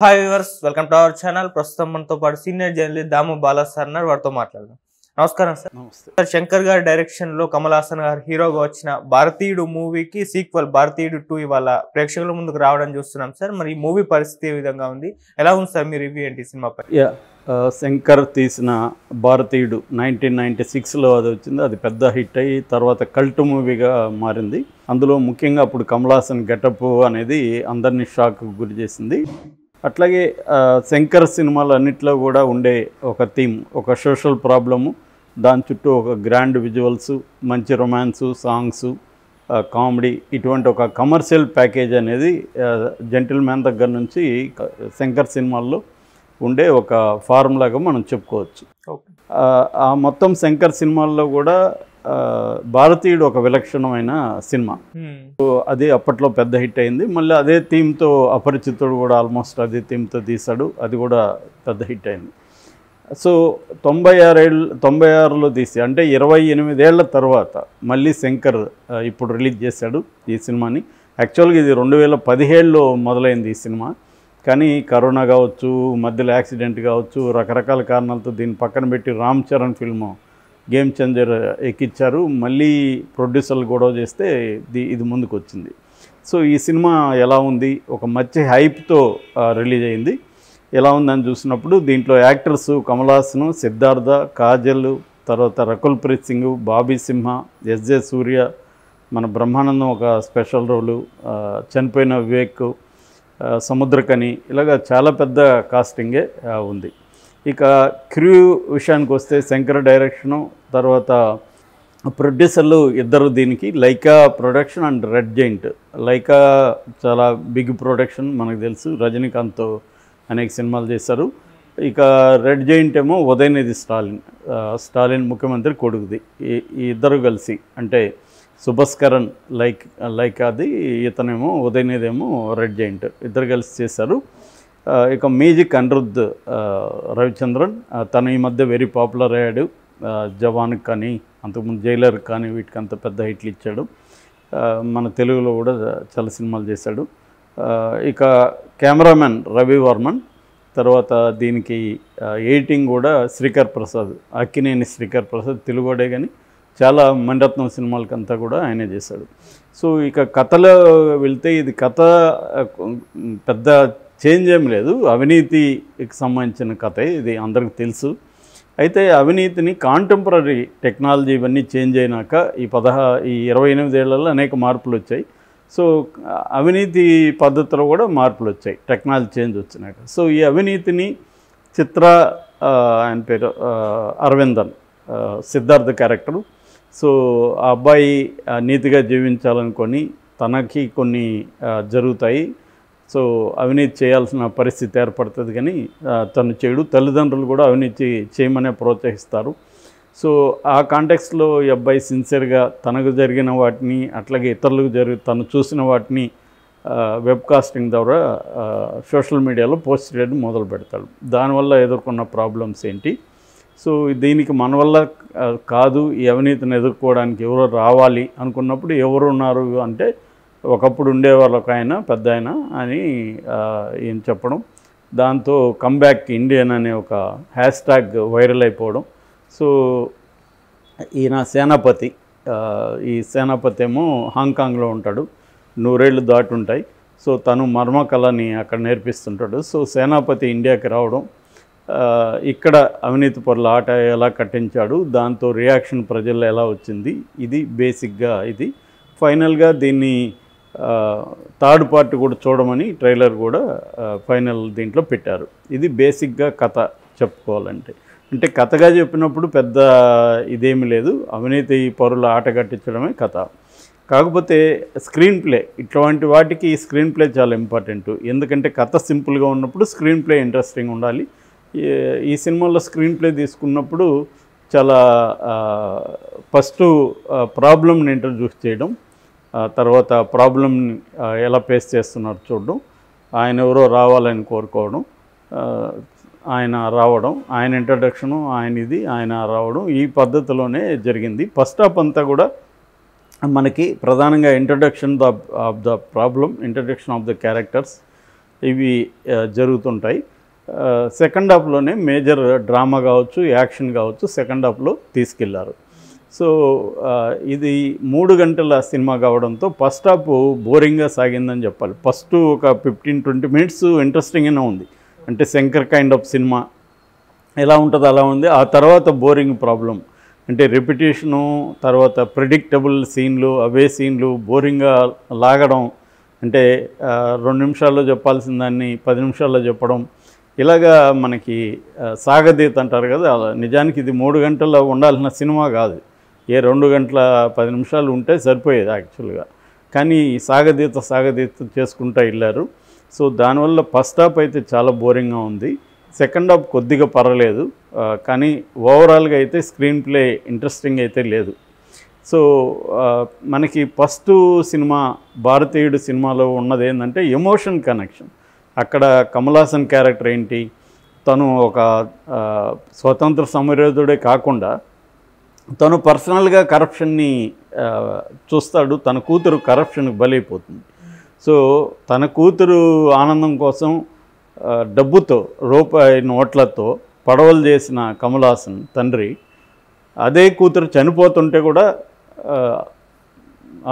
Hi viewers, welcome to our channel. ప్రస్తుతం మనతో పాటు సీనియర్ జర్నలిస్ట్ దాము బాలా సార్ ఉన్నారు. వారితో మాట్లాడదాం. నమస్కారం సార్. నమస్తే. సార్, శంకర్ గారి డైరెక్షన్ లో కమల్ హాసన్ గారు హీరోగా వచ్చిన భారతీయుడు మూవీకి సీక్వెల్ భారతీయుడు 2 ఇవాళ ప్రేక్షకుల ముందుకు రావడం చూస్తున్నాం సార్. మరి ఈ మూవీ పరిస్థితి ఏ విధంగా ఉంది, ఎలా ఉంది సార్ మీ రివ్యూ ఏంటి సినిమాపై? శంకర్ తీసిన భారతీయుడు 1996లో అది వచ్చింది. అది పెద్ద హిట్ అయ్యి తర్వాత కల్ట్ మూవీగా మారింది. అందులో ముఖ్యంగా అప్పుడు కమల్ హాసన్ గెటప్ అనేది అందరినీ షాక్ గురి చేసింది. అట్లాగే శంకర్ సినిమాలు అన్నిట్లో కూడా ఉండే ఒక థీమ్, ఒక సోషల్ ప్రాబ్లము, దాని చుట్టూ ఒక గ్రాండ్ విజువల్స్, మంచి రొమాన్సు, సాంగ్సు, కామెడీ, ఇటువంటి ఒక కమర్షియల్ ప్యాకేజ్ అనేది జెంటిల్ మ్యాన్ దగ్గర నుంచి శంకర్ సినిమాల్లో ఉండే ఒక ఫార్ములాగా మనం చెప్పుకోవచ్చు. ఆ మొత్తం శంకర్ సినిమాల్లో కూడా భారతీయుడు ఒక విలక్షణమైన సినిమా. అది అప్పట్లో పెద్ద హిట్ అయింది. మళ్ళీ అదే థీమ్తో అపరిచితుడు కూడా ఆల్మోస్ట్ అదే థీమ్తో తీశాడు, అది కూడా పెద్ద హిట్ అయింది. సో 96లో తీసి అంటే 28 ఏళ్ల తర్వాత మళ్ళీ శంకర్ ఇప్పుడు రిలీజ్ చేశాడు ఈ సినిమాని. యాక్చువల్గా ఇది 2017లో మొదలైంది ఈ సినిమా, కానీ కరోనా కావచ్చు, మధ్యలో యాక్సిడెంట్ కావచ్చు, రకరకాల కారణాలతో దీన్ని పక్కన పెట్టి Ram Charan film game changer ఎక్కిచ్చారు. మళ్ళీ ప్రొడ్యూసర్లు గొడవ చేస్తే ఇది ముందుకు వచ్చింది. సో ఈ సినిమా ఎలా ఉంది, ఒక మంచి హైప్తో రిలీజ్ అయింది. ఎలా ఉందని చూసినప్పుడు దీంట్లో యాక్టర్స్ కమల్ హాసన్, సిద్ధార్థ, కాజల్, తర్వాత రకుల్ ప్రీత్ సింగ్, బాబీ సింహ, ఎస్జే సూర్య, మన బ్రహ్మానందం ఒక స్పెషల్ రోలు, చనిపోయిన వివేక్, సముద్రకని, ఇలాగ చాలా పెద్ద కాస్టింగే ఉంది. ఇక క్రూ విషయానికి వస్తే శంకర్ డైరెక్షను, తర్వాత ప్రొడ్యూసర్లు ఇద్దరు దీనికి, Lyca production and red giant. Lyca చాలా బిగ్ ప్రొడక్షన్, మనకు తెలుసు, రజనీకాంత్తో అనేక సినిమాలు చేశారు. ఇక రెడ్ జైంట్ ఏమో ఉదయనిధి స్టాలిన్ ముఖ్యమంత్రి కొడుకుది. ఈ ఇద్దరు కలిసి, అంటే సుభస్కరన్ లైకాది, ఇతనేమో ఉదయనిధి ఏమో రెడ్ జైంట్, ఇద్దరు కలిసి చేశారు. ఇక మ్యూజిక్ అనిరుద్ధ్ రవిచంద్రన్, తను ఈ మధ్య వెరీ పాపులర్ అయ్యాడు. జవాన్కి కానీ, అంతకుముందు జైలర్కి కానీ, వీటికి అంత పెద్ద హిట్లు ఇచ్చాడు. మన తెలుగులో కూడా చాలా సినిమాలు చేశాడు. ఇక కెమెరామెన్ రవి వర్మన్, తర్వాత దీనికి ఎడిటింగ్ కూడా శ్రీకర్ ప్రసాద్, అక్కినేని శ్రీకర్ ప్రసాద్, తెలుగుడే కానీ చాలా మణిరత్నం సినిమాలకంతా కూడా ఆయనే చేశాడు. సో ఇక కథలో వెళ్తే ఇది కథ పెద్ద చేంజ్ ఏం లేదు, అవినీతికి సంబంధించిన కథ ఇది అందరికీ తెలుసు. అయితే అవినీతిని కాంటెంపరీ టెక్నాలజీ ఇవన్నీ చేంజ్ అయినాక ఈ 28 ఏళ్లలో అనేక మార్పులు వచ్చాయి. సో అవినీతి పద్ధతిలో కూడా మార్పులు వచ్చాయి, టెక్నాలజీ చేంజ్ వచ్చినాక. సో ఈ అవినీతిని ఆయన పేరు అరవిందన్, సిద్ధార్థ క్యారెక్టరు. సో ఆ అబ్బాయి నీతిగా జీవించాలనుకొని తనకి కొన్ని జరుగుతాయి. సో అవినీతి చేయాల్సిన పరిస్థితి ఏర్పడుతుంది, కానీ తను చేయడు. తల్లిదండ్రులు కూడా అవినీతి చేయమనే ప్రోత్సహిస్తారు. సో ఆ కాంటెక్స్లో ఈ అబ్బాయి సిన్సియర్గా తనకు జరిగిన వాటిని, అట్లాగే ఇతరులకు తను చూసిన వాటిని వెబ్కాస్టింగ్ ద్వారా సోషల్ మీడియాలో పోస్ట్ చేయడం మొదలు పెడతాడు. దానివల్ల ఎదుర్కొన్న ప్రాబ్లమ్స్ ఏంటి, సో దీనికి మన వల్ల కాదు, ఈ అవినీతిని ఎదుర్కోవడానికి ఎవరో రావాలి అనుకున్నప్పుడు ఎవరు ఉన్నారు అంటే, ఒకప్పుడు ఉండేవాళ్ళు ఒక ఆయన, పెద్ద ఆయన అని ఈయన చెప్పడం, దాంతో కమ్బ్యాక్ ఇండియన్ అనే ఒక హ్యాష్ట్యాగ్ వైరల్ అయిపోవడం. సో ఈయన సేనాపతి, ఈ సేనాపతి ఏమో హాంకాంగ్లో ఉంటాడు, 100 ఏళ్ళు దాటి ఉంటాయి. సో తను మర్మకళని అక్కడ నేర్పిస్తుంటాడు. సో సేనాపతి ఇండియాకి రావడం, ఇక్కడ అవినీతి పరుల ఆట ఎలా కట్టించాడు, దాంతో రియాక్షన్ ప్రజల్లో ఎలా వచ్చింది, ఇది బేసిక్గా ఇది. ఫైనల్గా దీన్ని థర్డ్ పార్టీ కూడా చూడమని ట్రైలర్ కూడా ఫైనల్ దీంట్లో పెట్టారు. ఇది బేసిక్గా కథ చెప్పుకోవాలంటే. అంటే కథగా చెప్పినప్పుడు పెద్ద ఇదేమి లేదు, అవినీతి పరుల ఆట కట్టించడమే కథ. కాకపోతే స్క్రీన్ ప్లే, ఇట్లాంటి వాటికి స్క్రీన్ ప్లే చాలా ఇంపార్టెంట్. ఎందుకంటే కథ సింపుల్గా ఉన్నప్పుడు స్క్రీన్ ప్లే ఇంట్రెస్టింగ్ ఉండాలి. ఈ సినిమాలో స్క్రీన్ ప్లే తీసుకున్నప్పుడు చాలా ఫస్ట్ ప్రాబ్లమ్ని ఇంట్రడ్యూస్ చేయడం, తర్వాత ప్రాబ్లమ్ని ఎలా ఫేస్ చేస్తున్నారు చూడడం, ఆయన ఎవరో రావాలని కోరుకోవడం, ఆయన రావడం, ఆయన ఇంట్రడక్షను, ఆయన రావడం, ఈ పద్ధతిలోనే జరిగింది. ఫస్ట్ హాఫ్ అంతా కూడా మనకి ప్రధానంగా introduction of the problem, introduction of the characters, ఇవి జరుగుతుంటాయి. సెకండ్ హాఫ్లోనే మేజర్ డ్రామా కావచ్చు, యాక్షన్ కావచ్చు సెకండ్ హాఫ్లో తీసుకెళ్లారు. సో ఇది 3 గంటల సినిమా కావడంతో ఫస్ట్ హాఫ్ బోరింగ్గా సాగిందని చెప్పాలి. ఫస్ట్ ఒక 15-20 మినిట్స్ ఇంట్రెస్టింగ్గానే ఉంది. అంటే శంకర్ కైండ్ ఆఫ్ సినిమా ఎలా ఉంటుందో అలా ఉంది. ఆ తర్వాత బోరింగ్ ప్రాబ్లం అంటే రిపిటేషను, తర్వాత ప్రిడిక్టబుల్ సీన్లు, అవే సీన్లు బోరింగ్గా లాగడం, అంటే 2 నిమిషాల్లో చెప్పాల్సిన దాన్ని 10 నిమిషాల్లో చెప్పడం, ఇలాగా మనకి సాగదీత అంటారు కదా, అలా నిజానికి ఇది 3 గంటల్లో ఉండాల్సిన సినిమా కాదు. 2 గంటల 10 నిమిషాలు ఉంటే సరిపోయేది యాక్చువల్గా. కానీ సాగదీత చేసుకుంటూ వెళ్ళారు. సో దానివల్ల ఫస్ట్ హాఫ్ అయితే చాలా బోరింగ్గా ఉంది. సెకండ్ హాఫ్ కొద్దిగా పర్వాలేదు, కానీ ఓవరాల్గా అయితే స్క్రీన్ ప్లే ఇంట్రెస్టింగ్ అయితే లేదు. సో మనకి ఫస్ట్ సినిమా భారతీయుడు సినిమాలో ఉన్నది ఏంటంటే ఎమోషన్ కనెక్షన్. అక్కడ కమల్ హాసన్ క్యారెక్టర్ ఏంటి, తను ఒక స్వతంత్ర సమరయోధుడే కాకుండా తను పర్సనల్గా కరప్షన్ని చూస్తాడు. తన కూతురు కరప్షన్కి బలైపోతుంది. సో తన కూతురు ఆనందం కోసం డబ్బుతో, రూపాయి నోట్లతో పడవలు చేసిన కమల్ హాసన్ తండ్రి అదే కూతురు చనిపోతుంటే కూడా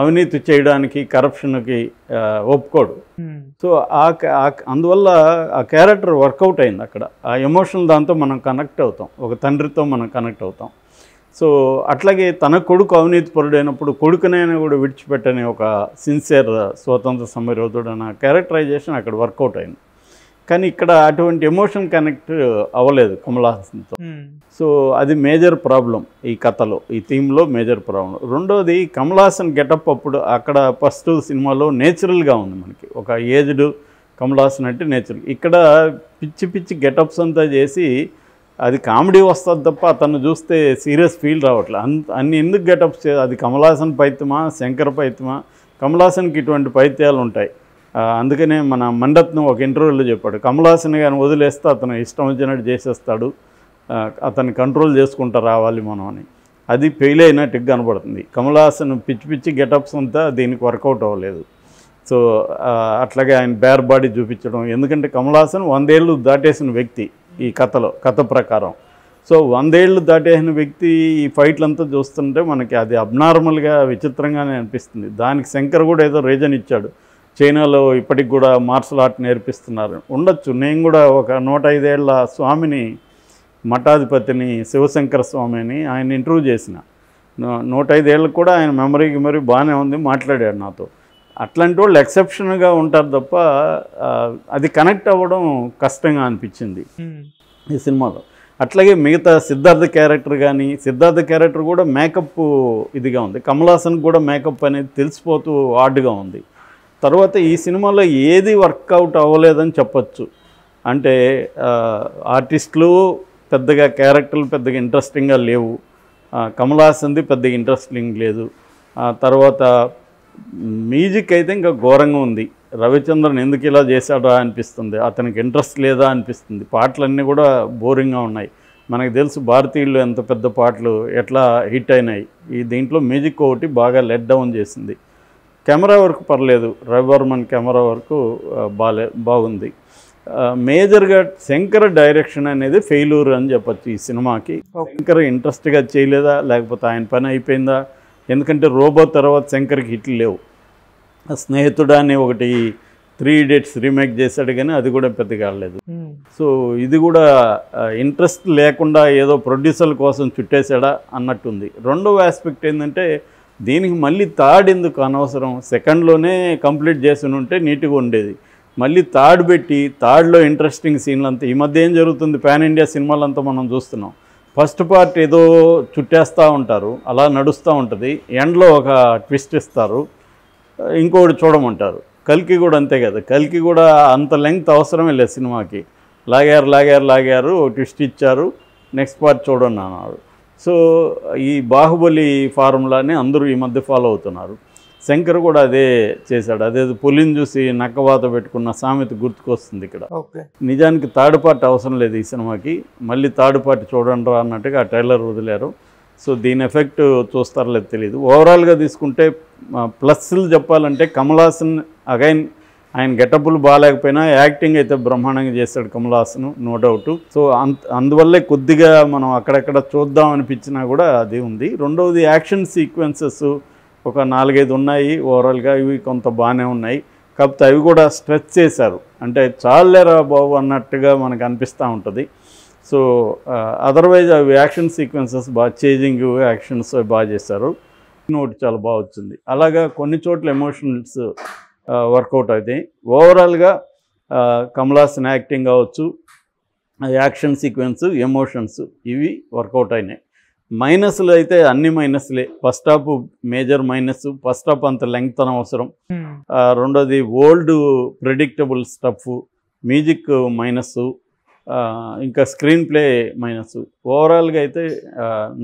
అవినీతి చేయడానికి, కరప్షన్కి ఒప్పుకోడు. సో అందువల్ల ఆ క్యారెక్టర్ వర్కౌట్ అయింది అక్కడ. ఆ ఎమోషనల్ దాంతో మనం కనెక్ట్ అవుతాం, ఒక తండ్రితో మనం కనెక్ట్ అవుతాం. సో అట్లాగే తన కొడుకు అవినీతి పరుడైనప్పుడు కొడుకునైనా కూడా విడిచిపెట్టని ఒక సిన్సియర్ స్వతంత్ర సమరయోధుడు అన్న క్యారెక్టరైజేషన్ అక్కడ వర్కౌట్ అయింది. కానీ ఇక్కడ అటువంటి ఎమోషన్ కనెక్ట్ అవ్వలేదు కమల్ హాసన్తో. సో అది మేజర్ ప్రాబ్లం ఈ కథలో, ఈ థీమ్లో మేజర్ ప్రాబ్లం. రెండోది కమల్ హాసన్ గెటప్ అప్పుడు అక్కడ ఫస్ట్ సినిమాలో నేచురల్గా ఉంది. మనకి ఒక ఏజ్డ్ కమల్ హాసన్ అంటే నేచురల్. ఇక్కడ పిచ్చి గెటప్స్ అంతా చేసి అది కామెడీ వస్తుంది తప్ప అతను చూస్తే సీరియస్ ఫీల్ రావట్లేదు. అన్ని ఎందుకు గెటప్స్, అది కమల్ హాసన్ పైత్యమా, శంకర్ పైత్యమా? కమల్ హాసన్కి ఇటువంటి పైత్యాలు ఉంటాయి. అందుకనే మన మణిరత్నం ఒక ఇంటర్వ్యూలో చెప్పాడు, కమల్ హాసన్ కానీ వదిలేస్తే అతను ఇష్టం వచ్చినట్టు చేసేస్తాడు, అతన్ని కంట్రోల్ చేసుకుంటూ రావాలి మనం అని. అది ఫెయిల్ అయినట్టు కనబడుతుంది. కమల్ హాసన్ పిచ్చి గెటప్స్ అంతా దీనికి వర్కౌట్ అవ్వలేదు. సో అట్లాగే ఆయన బేర్ బాడీ చూపించడం, ఎందుకంటే కమల్ హాసన్ 100 ఏళ్ళు దాటేసిన వ్యక్తి ఈ కథ ప్రకారం. సో 100 ఏళ్ళు దాటేసిన వ్యక్తి ఈ ఫైట్లంతా చూస్తుంటే మనకి అది అబ్నార్మల్గా విచిత్రంగానే అనిపిస్తుంది. దానికి శంకర్ కూడా ఏదో రీజన్ ఇచ్చాడు, చైనాలో ఇప్పటికి కూడా మార్షల్ ఆర్ట్ నేర్పిస్తున్నారు. ఉండొచ్చు. నేను కూడా ఒక 105 ఏళ్ల స్వామిని, మఠాధిపతిని, శివశంకర స్వామిని ఆయన ఇంటర్వ్యూ చేసిన. 105 ఏళ్ళకు కూడా ఆయన మెమరీకి బాగానే ఉంది, మాట్లాడాడు నాతో. అట్లాంటి వాళ్ళు ఎక్సెప్షన్గా ఉంటారు తప్ప అది కనెక్ట్ అవ్వడం కష్టంగా అనిపించింది ఈ సినిమాలో. అట్లాగే మిగతా సిద్ధార్థ క్యారెక్టర్ కూడా మేకప్ ఇదిగా ఉంది. కమల్ హాసన్ కూడా మేకప్ అనేది తెలిసిపోతూ ఆడ్గా ఉంది. తర్వాత ఈ సినిమాలో ఏది వర్కౌట్ అవ్వలేదని చెప్పచ్చు. అంటే ఆర్టిస్టులు పెద్దగా, క్యారెక్టర్లు పెద్దగా ఇంట్రెస్టింగ్గా లేవు. కమల్ హాసన్ది పెద్దగా ఇంట్రెస్టింగ్ లేదు. తర్వాత మ్యూజిక్ అయితే ఇంకా ఘోరంగా ఉంది. రవిచంద్రన్ ఎందుకు ఇలా చేశాడా అనిపిస్తుంది, అతనికి ఇంట్రెస్ట్ లేదా అనిపిస్తుంది. పాటలన్నీ కూడా బోరింగ్గా ఉన్నాయి. మనకు తెలుసు భారతీయులు ఎంత పెద్ద పాటలు ఎట్లా హిట్ అయినాయి. ఈ దీంట్లో మ్యూజిక్ ఒకటి బాగా లెట్ డౌన్ చేసింది. కెమెరా వర్క్ పర్లేదు, రవివర్మన్ కెమెరా వర్క్ బాగుంది. మేజర్గా శంకర్ డైరెక్షన్ అనేది ఫెయిల్యూర్ అని చెప్పచ్చు ఈ సినిమాకి. శంకర్ ఇంట్రెస్ట్గా చేయలేదా, లేకపోతే ఆయన పని అయిపోయిందా? ఎందుకంటే రోబో తర్వాత శంకర్కి హిట్లు లేవు. స్నేహితుడు అని ఒకటి 3 Idiots రీమేక్ చేశాడు, కానీ అది కూడా పెద్దగా ఆడలేదు. సో ఇది కూడా ఇంట్రెస్ట్ లేకుండా ఏదో ప్రొడ్యూసర్ల కోసం చుట్టేశాడా అన్నట్టుంది. రెండవ ఆస్పెక్ట్ ఏంటంటే దీనికి మళ్ళీ థర్డ్ ఎందుకు అనవసరం? సెకండ్లోనే కంప్లీట్ చేసి ఉంటే నీట్గా ఉండేది. మళ్ళీ థర్డ్ పెట్టి థర్డ్లో ఇంట్రెస్టింగ్ సీన్లు అంతా ఈ మధ్య ఏం జరుగుతుంది, పాన్ ఇండియా సినిమాలంతా మనం చూస్తున్నాం. ఫస్ట్ పార్ట్ ఏదో చుట్టేస్తూ ఉంటారు, అలా నడుస్తూ ఉంటుంది, ఎండ్లో ఒక ట్విస్ట్ ఇస్తారు, ఇంకొకటి చూడమంటారు. కల్కి కూడా అంతే కదా, కల్కి కూడా అంత లెంగ్త్ అవసరమే లేదు సినిమాకి. లాగారు ఒక ట్విస్ట్ ఇచ్చారు, నెక్స్ట్ పార్ట్ చూడండి అన్నారు. సో ఈ బాహుబలి ఫార్ములాని అందరూ ఈ మధ్య ఫాలో అవుతున్నారు. శంకర్ కూడా అదే చేశాడు. అదే పులిని చూసి నక్కవాత పెట్టుకున్న సామెత గుర్తుకొస్తుంది ఇక్కడ. నిజానికి థర్డ్ పార్ట్ అవసరం లేదు ఈ సినిమాకి, మళ్ళీ థర్డ్ పార్ట్ చూడండి రా అన్నట్టుగా ఆ ట్రైలర్ వదిలేరు. సో దీని ఎఫెక్ట్ చూస్తారో లేదు తెలియదు. ఓవరాల్గా తీసుకుంటే ప్లస్లు చెప్పాలంటే కమల్ హాసన్ అగైన్ ఆయన గెటప్పులు బాగాలేకపోయినా యాక్టింగ్ అయితే బ్రహ్మాండంగా చేశాడు Kamal Haasan, no doubt. So అందువల్లే కొద్దిగా మనం అక్కడక్కడ చూద్దాం అనిపించినా కూడా అది ఉంది. రెండవది యాక్షన్ సీక్వెన్సెస్ ఒక 4-5 ఉన్నాయి ఓవరాల్గా, ఇవి కొంత బాగానే ఉన్నాయి. కాకపోతే అవి కూడా స్ట్రెచ్ చేశారు, అంటే చాలేరా బాబు అన్నట్టుగా మనకు అనిపిస్తూ ఉంటుంది. సో అదర్వైజ్ అవి యాక్షన్ సీక్వెన్సెస్ బాగా చేజింగ్ యాక్షన్స్ బాగా చేశారు. నోటి చాలా బాగా వచ్చింది. అలాగా కొన్ని చోట్ల ఎమోషనల్స్ వర్కౌట్ అవుతాయి. ఓవరాల్గా కమల్ హాసన్ యాక్టింగ్ కావచ్చు, యాక్షన్ సీక్వెన్స్, ఎమోషన్స్ ఇవి వర్కౌట్ అయినాయి. మైనస్లు అయితే అన్ని మైనస్లే. First half major minus, first half అంత లెంగ్త్ అనవసరం. రెండోది old predictable stuff, music minus, ఇంకా స్క్రీన్ ప్లే మైనస్. ఓవరాల్గా అయితే